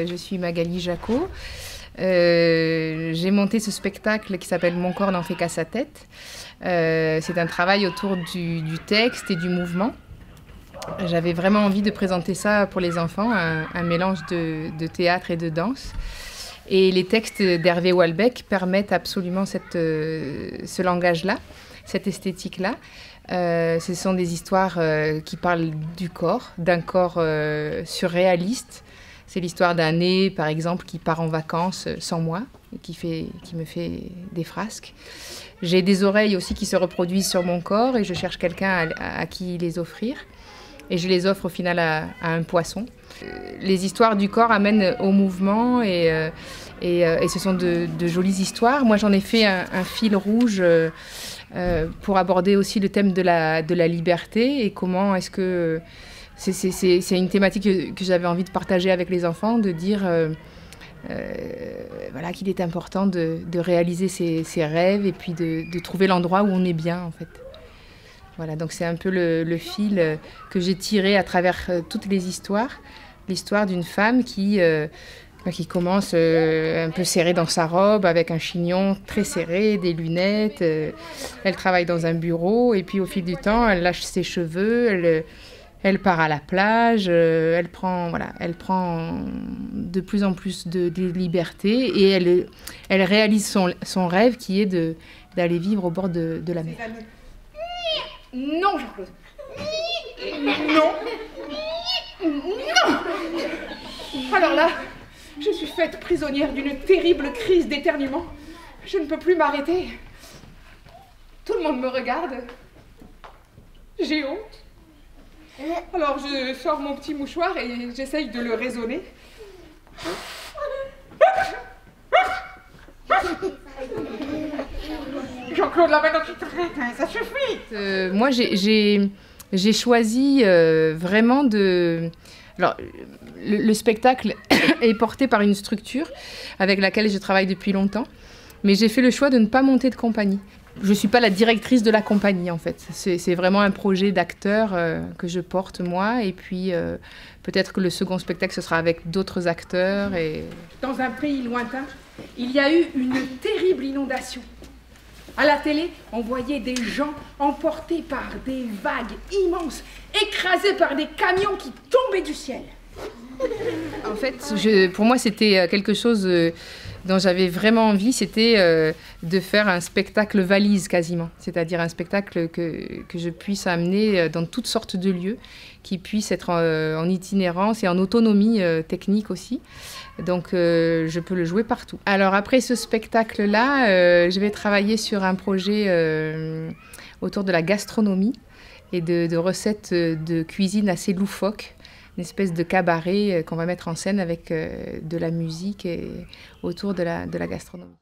je suis Magali Jacot. J'ai monté ce spectacle qui s'appelle Mon corps n'en fait qu'à sa tête. C'est un travail autour du texte et du mouvement. J'avais vraiment envie de présenter ça pour les enfants, un mélange de théâtre et de danse. Et les textes d'Hervé Houellebecq permettent absolument ce langage-là, cette esthétique-là. Ce sont des histoires qui parlent du corps, d'un corps surréaliste. C'est l'histoire d'un nez, par exemple, qui part en vacances sans moi, qui me fait des frasques. J'ai des oreilles aussi qui se reproduisent sur mon corps et je cherche quelqu'un à qui les offrir. Et je les offre au final à un poisson. Les histoires du corps amènent au mouvement et ce sont de jolies histoires. Moi, j'en ai fait un fil rouge pour aborder aussi le thème de la liberté et comment est-ce que... C'est une thématique que j'avais envie de partager avec les enfants, de dire voilà, qu'il est important de réaliser ses rêves et puis de trouver l'endroit où on est bien, en fait. Voilà, donc c'est un peu le fil que j'ai tiré à travers toutes les histoires. L'histoire d'une femme qui commence un peu serrée dans sa robe, avec un chignon très serré, des lunettes. Elle travaille dans un bureau et puis au fil du temps, elle lâche ses cheveux, elle part à la plage, elle prend de plus en plus de liberté et elle réalise son rêve qui est d'aller vivre au bord de la mer. Non, Jean-Claude. Non. Non. Alors là, je suis faite prisonnière d'une terrible crise d'éternuement. Je ne peux plus m'arrêter. Tout le monde me regarde. J'ai honte. Alors je sors mon petit mouchoir et j'essaye de le raisonner. Jean-Claude, là maintenant tu traites, ça suffit. Moi j'ai choisi vraiment de... Alors, le spectacle est porté par une structure avec laquelle je travaille depuis longtemps, mais j'ai fait le choix de ne pas monter de compagnie. Je ne suis pas la directrice de la compagnie, en fait. C'est vraiment un projet d'acteur que je porte, moi, et puis peut-être que le second spectacle, ce sera avec d'autres acteurs. Dans un pays lointain, il y a eu une terrible inondation. À la télé, on voyait des gens emportés par des vagues immenses, écrasés par des camions qui tombaient du ciel. En fait, pour moi, c'était quelque chose dont j'avais vraiment envie, c'était de faire un spectacle valise quasiment. C'est-à-dire un spectacle que je puisse amener dans toutes sortes de lieux, qui puisse être en itinérance et en autonomie technique aussi. Donc, je peux le jouer partout. Alors, après ce spectacle-là, je vais travailler sur un projet autour de la gastronomie et de recettes de cuisine assez loufoques. Une espèce de cabaret qu'on va mettre en scène avec de la musique et autour de la gastronomie.